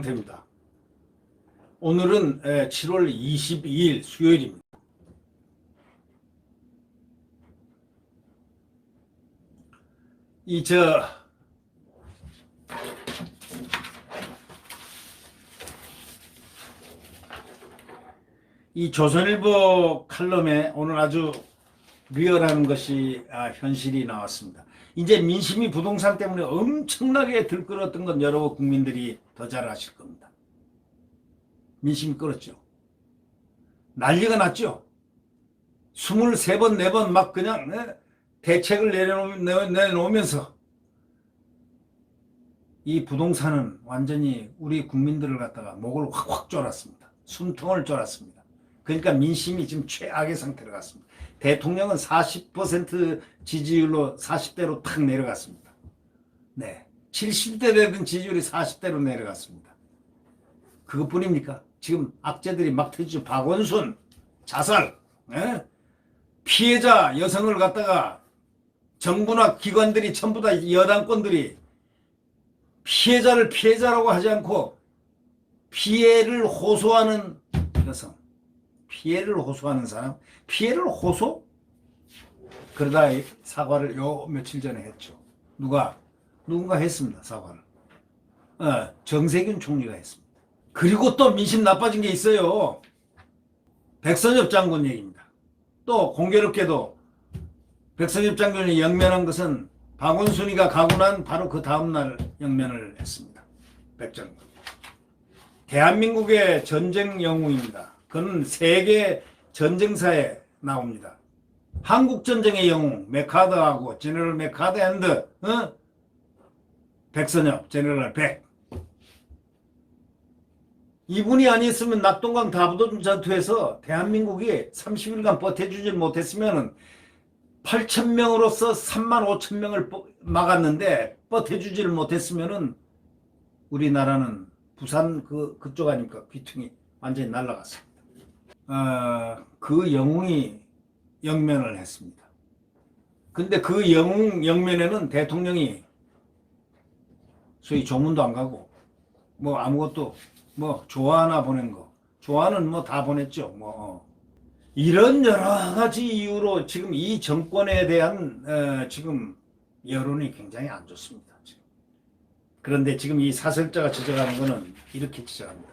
됩니다. 오늘은 7월 22일 수요일입니다. 이 조선일보 칼럼에 오늘 아주 리얼한 것이 현실이 나왔습니다. 이제 민심이 부동산 때문에 엄청나게 들끓었던 건 여러 국민들이 더 잘 아실 겁니다. 민심이 끌었죠. 난리가 났죠. 23번, 4번 막 그냥 대책을 내놓으면서 이 부동산은 완전히 우리 국민들을 갖다가 목을 확확 졸았습니다. 숨통을 졸았습니다. 그러니까 민심이 지금 최악의 상태로 갔습니다. 대통령은 40% 지지율로 40대로 탁 내려갔습니다. 네, 70대 되던 지지율이 40대로 내려갔습니다. 그것뿐입니까? 지금 악재들이 막 터지죠. 박원순 자살, 피해자 여성을 갖다가 정부나 기관들이 전부 다 여당권들이 피해자를 피해자라고 하지 않고 피해를 호소하는 여성, 피해를 호소하는 사람, 피해를 호소? 그러다 사과를 요 며칠 전에 했죠. 누군가 했습니다. 사과를. 정세균 총리가 했습니다. 그리고 또 민심 나빠진 게 있어요. 백선엽 장군 얘기입니다. 또 공교롭게도 백선엽 장군이 영면한 것은 박원순이가 가고 난 바로 그 다음날 영면을 했습니다. 백 장군. 대한민국의 전쟁 영웅입니다. 그는 세계 전쟁사에 나옵니다. 한국 전쟁의 영웅 메카더하고 제너럴 메카더 앤드 백선엽 제너럴 백. 이분이 아니었으면 낙동강 다부도전 전투에서 대한민국이 30일간 버텨주질 못했으면 8,000명으로서 35,000명을 막았는데 버텨주지를 못했으면 우리나라는 부산 그쪽 아닙니까? 귀퉁이 완전히 날아갔습니다. 그 영웅이 영면을 했습니다. 근데 그 영웅 영면에는 대통령이 소위 조문도 안 가고 뭐 아무것도 뭐 조화나 보낸 거, 조화는 뭐 다 보냈죠. 이런 여러 가지 이유로 지금 이 정권에 대한 지금 여론이 굉장히 안 좋습니다. 지금. 그런데 지금 이 사설자가 지적하는 거는 이렇게 지적합니다.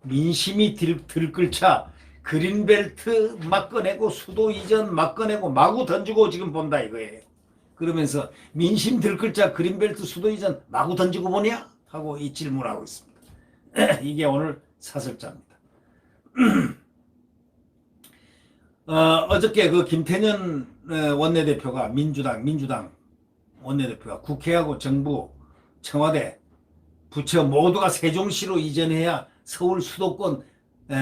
민심이 들끓자 그린벨트 막 꺼내고 수도 이전 막 꺼내고 마구 던지고 지금 본다 이거예요. 그러면서 민심 들끓자 그린벨트 수도 이전 마구 던지고 보냐? 하고 이 질문하고 있습니다. 이게 오늘 사설자입니다. 어저께 그 김태년 원내대표가 민주당 원내대표가 국회하고 정부, 청와대, 부처 모두가 세종시로 이전해야 서울 수도권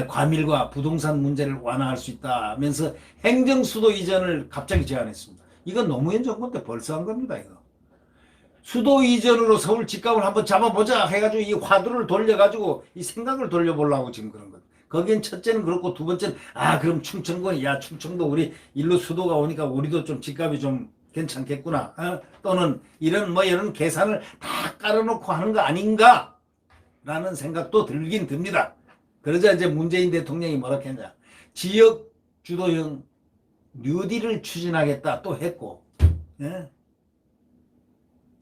과밀과 부동산 문제를 완화할 수 있다면서 행정수도 이전을 갑자기 제안했습니다. 이건 노무현 정권 때 벌써 한 겁니다. 이거. 수도 이전으로 서울 집값을 한번 잡아보자 해가지고 이 화두를 돌려가지고 이 생각을 돌려보려고 지금 그런 것. 거긴 첫째는 그렇고 두 번째는 그럼 충청권이 충청도 우리 일로 수도가 오니까 우리도 좀 집값이 좀 괜찮겠구나. 또는 이런 계산을 다 깔아놓고 하는 거 아닌가? 라는 생각도 들긴 듭니다. 그러자 이제 문재인 대통령이 뭐라 했냐. 지역 주도형 뉴딜을 추진하겠다 또 했고,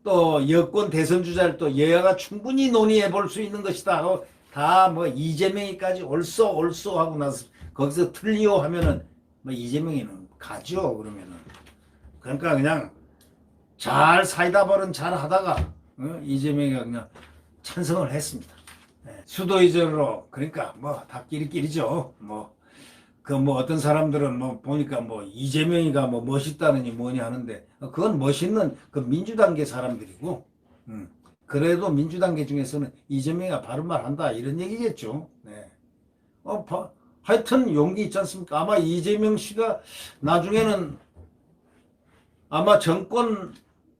또 여권 대선 주자를 또 여야가 충분히 논의해 볼 수 있는 것이다 하고 다 뭐 이재명이까지 옳소 하고 나서 거기서 틀리오 하면은 뭐 이재명이는 가죠. 그러니까 그냥 잘 사이다 발언 잘 하다가 이재명이가 그냥 찬성을 했습니다. 수도 이전으로 그러니까 뭐 다 끼리끼리죠. 어떤 사람들은 보니까 이재명이가 멋있다느니 뭐니 하는데 그건 멋있는 그 민주당계 사람들이고 그래도 민주당계 중에서는 이재명이가 바른 말 한다 이런 얘기겠죠. 네. 하여튼 용기 있지 않습니까? 아마 이재명 씨가 나중에는 아마 정권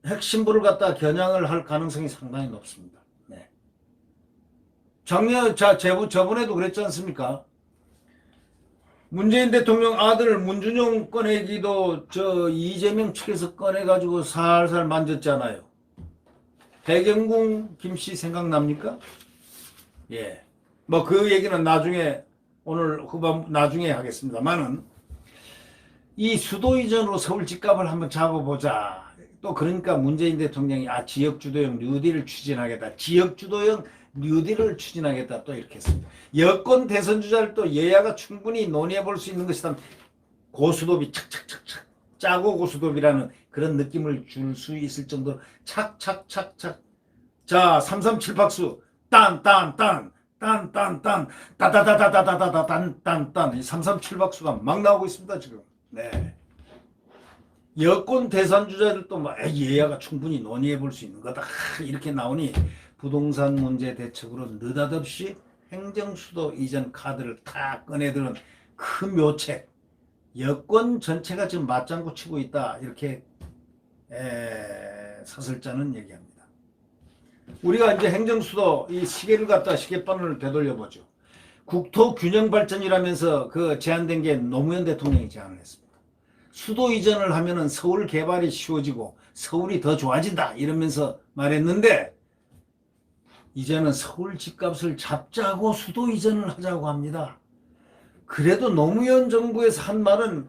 핵심부를 갖다 겨냥을 할 가능성이 상당히 높습니다. 네. 저번에도 그랬지 않습니까? 문재인 대통령 아들 문준용 꺼내기도 이재명 측에서 꺼내가지고 살살 만졌잖아요. 백영궁 김씨 생각납니까? 예. 뭐 그 얘기는 나중에 오늘 후반 나중에 하겠습니다만은 이 수도 이전으로 서울 집값을 한번 잡아보자. 또 그러니까 문재인 대통령이 지역주도형 뉴딜을 추진하겠다. 지역주도형 뉴딜을 추진하겠다. 또 이렇게 했습니다. 여권 대선 주자를 또 여야가 충분히 논의해 볼 수 있는 것이다. 고수톱이 착착착착 짜고 고수톱이라는 그런 느낌을 줄 수 있을 정도로 착착착착. 자, 337박수 딴딴딴 딴딴딴 따다다다다다다다 딴딴딴 337박수가 막 나오고 있습니다 지금. 네. 여권 대선 주자들도 여야가 충분히 논의해 볼 수 있는 거다 이렇게 나오니 부동산 문제 대책으로 느닷없이 행정수도 이전 카드를 다 꺼내드는 큰 묘책, 여권 전체가 지금 맞장구 치고 있다 이렇게 사설자는 얘기합니다. 우리가 이제 행정수도 이 시계를 갖다 시계바늘을 되돌려 보죠. 국토균형발전이라면서 그 제안된 게 노무현 대통령이 제안을 했습니다. 수도 이전을 하면은 서울 개발이 쉬워지고 서울이 더 좋아진다 이러면서 말했는데 이제는 서울 집값을 잡자고 수도 이전을 하자고 합니다. 그래도 노무현 정부에서 한 말은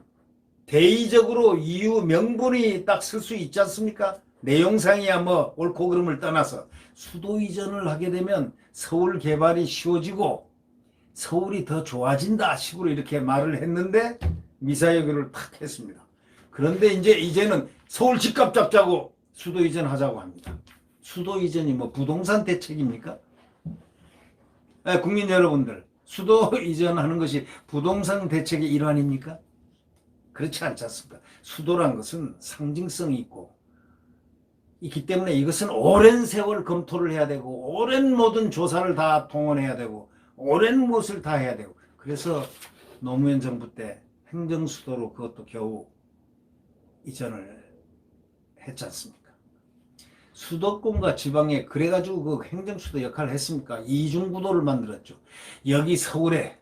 대의적으로 이유 명분이 딱 쓸 수 있지 않습니까? 내용상이야 뭐 옳고 그름을 떠나서 수도 이전을 하게 되면 서울 개발이 쉬워지고 서울이 더 좋아진다 식으로 이렇게 말을 했는데 미사여구를 탁 했습니다. 그런데 이제는 서울 집값 잡자고 수도 이전하자고 합니다. 수도 이전이 뭐 부동산 대책입니까? 국민 여러분들, 수도 이전하는 것이 부동산 대책의 일환입니까? 그렇지 않지 않습니까? 수도란 것은 상징성이 있기 때문에 이것은 오랜 세월 검토를 해야 되고 오랜 모든 조사를 다 동원해야 되고 오랜 무엇을 다 해야 되고 그래서 노무현 정부 때 행정수도로 그것도 겨우 이전을 했지 않습니까? 수도권과 지방에 그래가지고 그 행정수도 역할을 했습니까? 이중구도를 만들었죠. 여기 서울에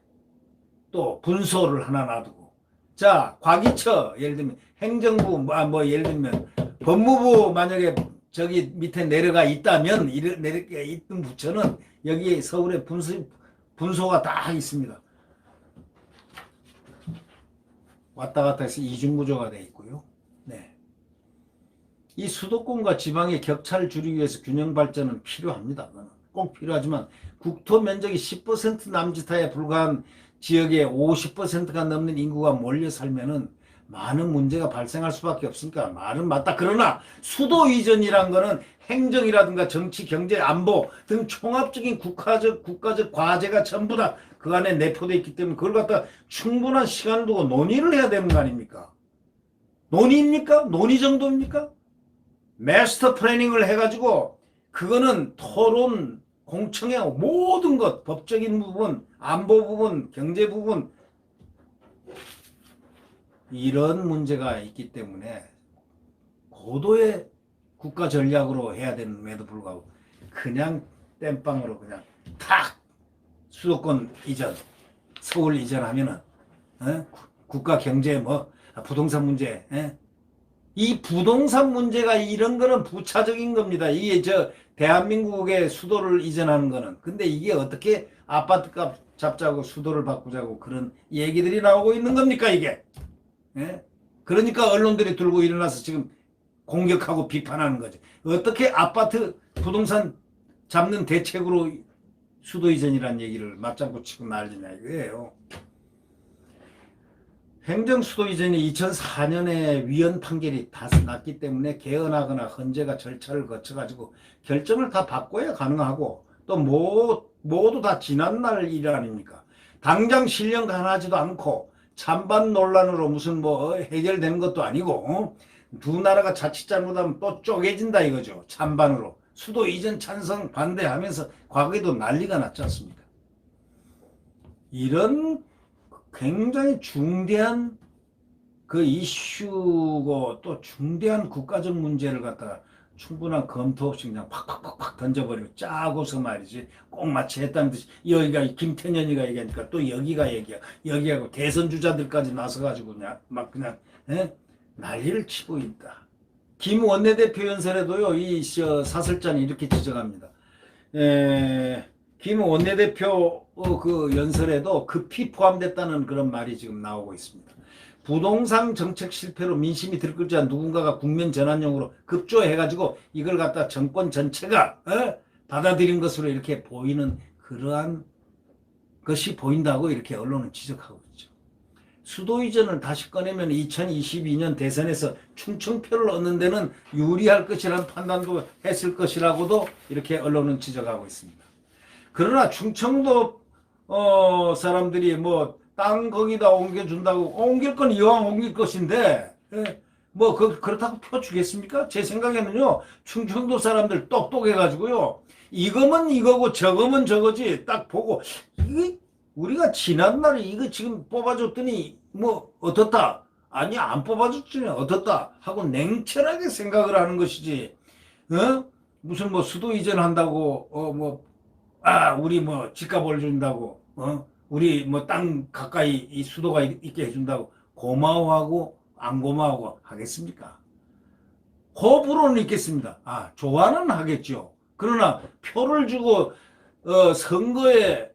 또 분소를 하나 놔두고 자 과기처 예를 들면 행정부 뭐 예를 들면 법무부 만약에 저기 밑에 내려가 있다면 내려가 있던 부처는 여기 서울에 분소가 다 있습니다. 왔다 갔다 해서 이중구조가 되어 있고요. 네. 이 수도권과 지방의 격차를 줄이기 위해서 균형 발전은 필요합니다. 꼭 필요하지만 국토 면적이 10% 남짓하에 불과한 지역에 50%가 넘는 인구가 몰려 살면은 많은 문제가 발생할 수밖에 없으니까 말은 맞다. 그러나 수도 이전이란 거는 행정이라든가 정치, 경제, 안보 등 총합적인 국가적 과제가 전부 다 그 안에 내포되어 있기 때문에 그걸 갖다 충분한 시간을 두고 논의를 해야 되는 거 아닙니까? 논의입니까? 논의 정도입니까? 마스터 플래닝을 해가지고 그거는 토론, 공청회 모든 것 법적인 부분, 안보 부분, 경제 부분 이런 문제가 있기 때문에 고도의 국가 전략으로 해야 되는데도 불구하고 그냥 땜빵으로 그냥 탁 수도권 이전, 서울 이전하면은 국가 경제 뭐 부동산 문제 이 부동산 문제가 이런 거는 부차적인 겁니다. 이게 대한민국의 수도를 이전하는 거는 근데 이게 어떻게 아파트값 잡자고 수도를 바꾸자고 그런 얘기들이 나오고 있는 겁니까 이게? 그러니까 언론들이 들고 일어나서 지금 공격하고 비판하는 거죠. 어떻게 아파트 부동산 잡는 대책으로 수도 이전이라는 얘기를 맞장구 치고 난리냐 이거예요. 행정 수도 이전이 2004년에 위헌 판결이 다 났기 때문에 개헌하거나 헌재가 절차를 거쳐가지고 결정을 다 바꿔야 가능하고 또 모두 다 지난날 일 아닙니까? 당장 실현 가능하지도 않고 찬반 논란으로 무슨 해결되는 것도 아니고 두 나라가 자칫 잘못하면 또 쪼개진다 이거죠. 찬반으로. 수도 이전 찬성 반대하면서 과거에도 난리가 났지 않습니까? 이런 굉장히 중대한 그 이슈고 또 중대한 국가적 문제를 갖다가 충분한 검토 없이 그냥 팍팍팍팍 던져버리고 짜고서 말이지 꼭 마치 했다는 듯이 여기가 김태년이가 얘기하니까 또 여기가 여기하고 대선 주자들까지 나서가지고 그냥 막 그냥 난리를 치고 있다. 김 원내대표 연설에도요 이 사설자는 이렇게 지적합니다. 김 원내대표 그 연설에도 급히 포함됐다는 그런 말이 지금 나오고 있습니다. 부동산 정책 실패로 민심이 들끓자 누군가가 국면 전환용으로 급조해가지고 이걸 갖다 정권 전체가 받아들인 것으로 이렇게 보이는 그러한 것이 보인다고 이렇게 언론은 지적하고 있죠. 수도 이전을 다시 꺼내면 2022년 대선에서 충청표를 얻는 데는 유리할 것이라는 판단도 했을 것이라고도 이렇게 언론은 지적하고 있습니다. 그러나 충청도 사람들이 뭐 땅 거기다 옮겨준다고 옮길 건 이왕 옮길 것인데 뭐 그렇다고 펴주겠습니까? 제 생각에는요, 충청도 사람들 똑똑해가지고요, 이거면 이거고 저거면 저거지 딱 보고 이게 우리가 지난날에 이거 지금 뽑아줬더니 뭐 어떻다, 아니 안 뽑아줬더니 어떻다 하고 냉철하게 생각을 하는 것이지, 무슨 뭐 수도 이전한다고 우리 뭐 집값 올려준다고 우리 뭐 땅 가까이 이 수도가 있게 해준다고 고마워하고 안 고마워하고 하겠습니까? 호불호는 있겠습니다. 좋아는 하겠죠. 그러나 표를 주고 선거에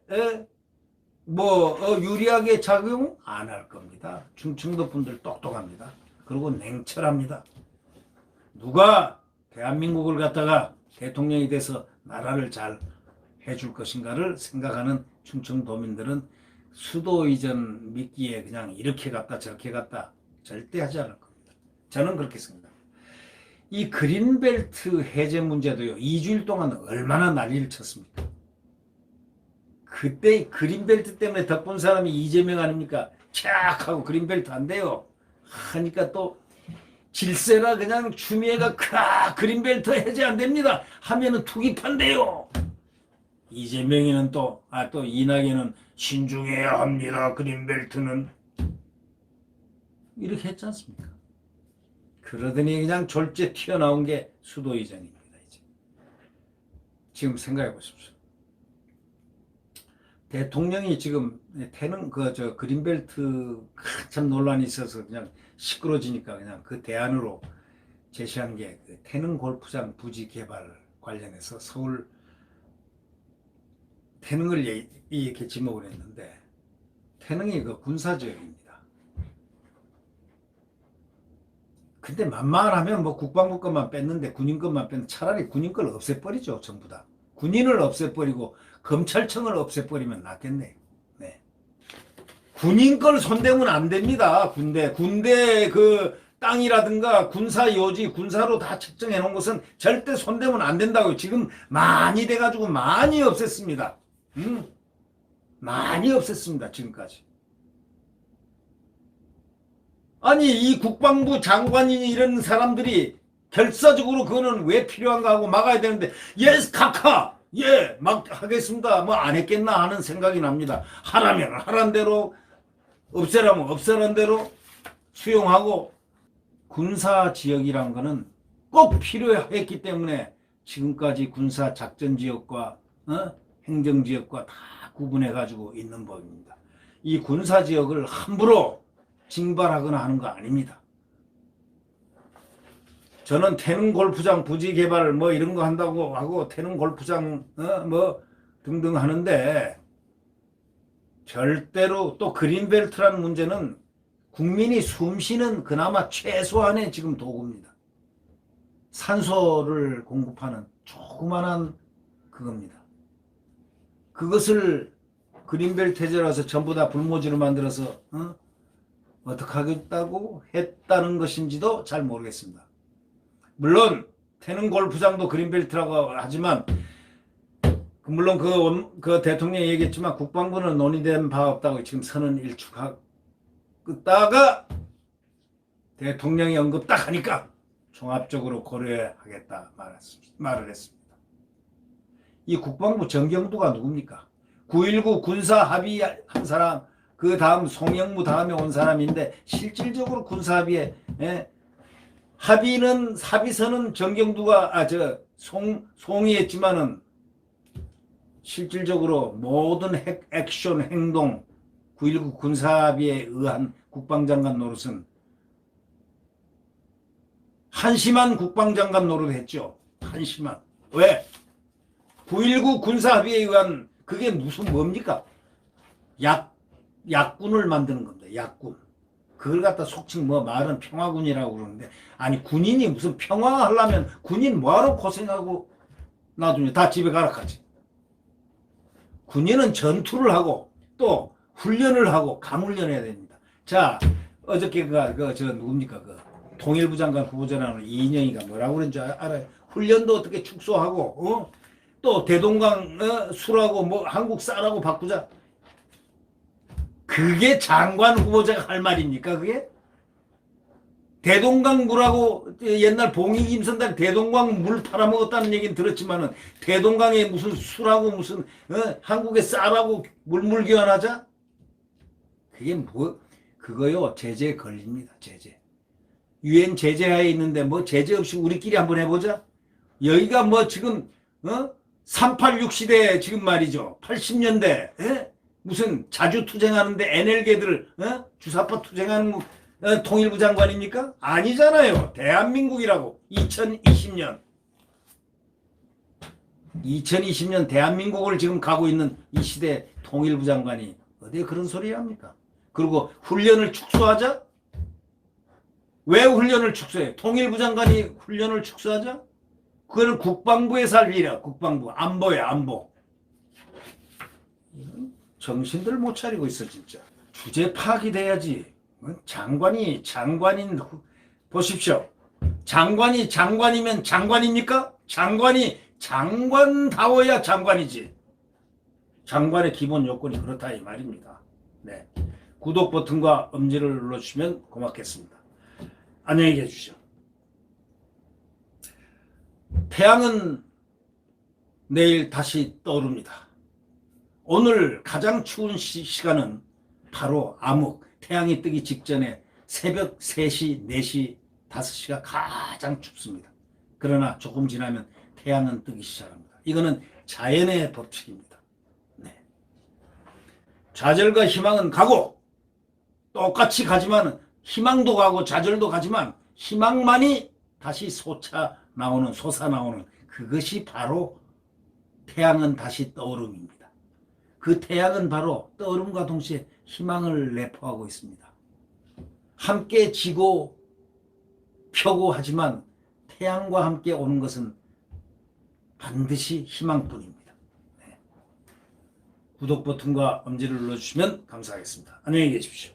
유리하게 작용 안 할 겁니다. 충청도 분들 똑똑합니다. 그리고 냉철합니다. 누가 대한민국을 갖다가 대통령이 돼서 나라를 잘 해줄 것인가를 생각하는 충청도민들은 수도 이전 믿기에 그냥 이렇게 갔다 저렇게 갔다 절대 하지 않을 겁니다. 저는 그렇게 생각합니다. 이 그린벨트 해제 문제도요, 2주일 동안 얼마나 난리를 쳤습니까? 그때 그린벨트 때문에 덕분 사람이 이재명 아닙니까? 착 하고 그린벨트 안 돼요 하니까 또 질세라 그냥 추미애가 그린벨트 해제 안 됩니다 하면은 투기판돼요. 이재명이는 또 이낙연은 신중해야 합니다. 그린벨트는 이렇게 했지 않습니까? 그러더니 그냥 졸제 튀어나온 게 수도 이전입니다. 이제. 지금 생각해 보십시오. 대통령이 지금 태릉 그린벨트 한참 논란이 있어서 그냥 시끄러지니까 그냥 그 대안으로 제시한 게 그 태릉 골프장 부지 개발 관련해서 서울 태릉을 이렇게 지목을 했는데, 태릉이 그 군사지역입니다. 근데 만만하면 뭐 국방부 것만 뺐는데 군인 것만 뺐는데 차라리 군인 걸 없애버리죠. 전부 다. 군인을 없애버리고 검찰청을 없애버리면 낫겠네. 네. 군인 걸 손대면 안 됩니다. 군대 그 땅이라든가 군사 요지, 군사로 다 책정해 놓은 것은 절대 손대면 안 된다고요. 지금 많이 돼가지고 많이 없앴습니다. 많이 없앴습니다. 지금까지. 아니 이 국방부 장관이니 이런 사람들이 결사적으로 그거는 왜 필요한가 하고 막아야 되는데 각하 막 하겠습니다 뭐 안 했겠나 하는 생각이 납니다. 하라면 하란 대로, 없애라면 없애란 대로 수용하고, 군사지역이란 거는 꼭 필요했기 때문에 지금까지 군사작전지역과 행정지역과 다 구분해가지고 있는 법입니다. 이 군사지역을 함부로 징발하거나 하는 거 아닙니다. 저는 태릉 골프장 부지 개발 뭐 이런 거 한다고 하고 태릉 골프장 뭐 등등 하는데, 절대로 또 그린벨트라는 문제는 국민이 숨쉬는 그나마 최소한의 지금 도구입니다. 산소를 공급하는 조그만한 그겁니다. 그것을 그린벨트 해제라서 전부 다 불모지로 만들어서 어떻게 하겠다고 했다는 것인지도 잘 모르겠습니다. 물론 태릉 골프장도 그린벨트라고 하지만 물론 그 대통령이 얘기했지만 국방부는 논의된 바 없다고 지금 선언 일축하다가 대통령이 언급 딱 하니까 종합적으로 고려하겠다 말을 했습니다. 이 국방부 정경두가 누굽니까? 9.19 군사 합의한 사람, 그 다음 송영무 다음에 온 사람인데 실질적으로 군사 합의에 합의서는 정경두가 송이 했지만은 실질적으로 모든 액션 행동 9.19 군사합의에 의한 국방장관 노릇은 한심한 국방장관 노릇을 했죠. 한심한. 왜? 9.19 군사합의에 의한 그게 무슨 뭡니까? 약군을 만드는 겁니다. 약군. 그걸 갖다 속칭 뭐 말은 평화군이라고 그러는데, 아니 군인이 무슨 평화하려면 군인 뭐하러 고생하고 나중에 다 집에 가라 하지. 군인은 전투를 하고 또 훈련을 하고 감훈련해야 됩니다. 자, 어저께 저 누굽니까? 그 통일부 장관 후보자라는 이인영이가 뭐라고 그런 줄 알아요? 훈련도 어떻게 축소하고, 또 대동강 술하고 뭐 한국 쌀하고 바꾸자. 그게 장관 후보자가 할 말입니까, 그게? 대동강 물하고 옛날 봉익 임선달 대동강 물 팔아먹었다는 얘기는 들었지만은 대동강에 무슨 술하고 무슨 한국의 쌀하고 물물 교환하자? 그게 뭐 그거요 제재 걸립니다. 제재. 유엔 제재하에 있는데 뭐 제재 없이 우리끼리 한번 해보자. 여기가 뭐 지금 386 시대 지금 말이죠. 80년대 무슨 자주 투쟁하는데 NL계들 주사파 투쟁하는 통일부 장관입니까? 아니잖아요. 대한민국이라고. 2020년 대한민국을 지금 가고 있는 이 시대 통일부 장관이 어디에 그런 소리 합니까? 그리고 훈련을 축소하자? 왜 훈련을 축소해? 통일부 장관이 훈련을 축소하자? 그거는 국방부에서 할 일이야. 국방부. 안보야, 안보. 정신들 못 차리고 있어, 진짜. 주제 파악이 돼야지. 장관인, 보십시오. 장관이 장관이면 장관입니까? 장관이 장관다워야 장관이지. 장관의 기본 요건이 그렇다, 이 말입니다. 네. 구독 버튼과 엄지를 눌러주시면 고맙겠습니다. 안녕히 계십시오. 태양은 내일 다시 떠오릅니다. 오늘 가장 추운 시간은 바로 암흑, 태양이 뜨기 직전에 새벽 3시, 4시, 5시가 가장 춥습니다. 그러나 조금 지나면 태양은 뜨기 시작합니다. 이거는 자연의 법칙입니다. 네. 좌절과 희망은 가고 똑같이 가지만 희망도 가고 좌절도 가지만 희망만이 다시 솟아 나오는 그것이 바로 태양은 다시 떠오름입니다. 그 태양은 바로 떠오름과 동시에 희망을 내포하고 있습니다. 함께 지고 펴고 하지만 태양과 함께 오는 것은 반드시 희망뿐입니다. 네. 구독 버튼과 엄지를 눌러주시면 감사하겠습니다. 안녕히 계십시오.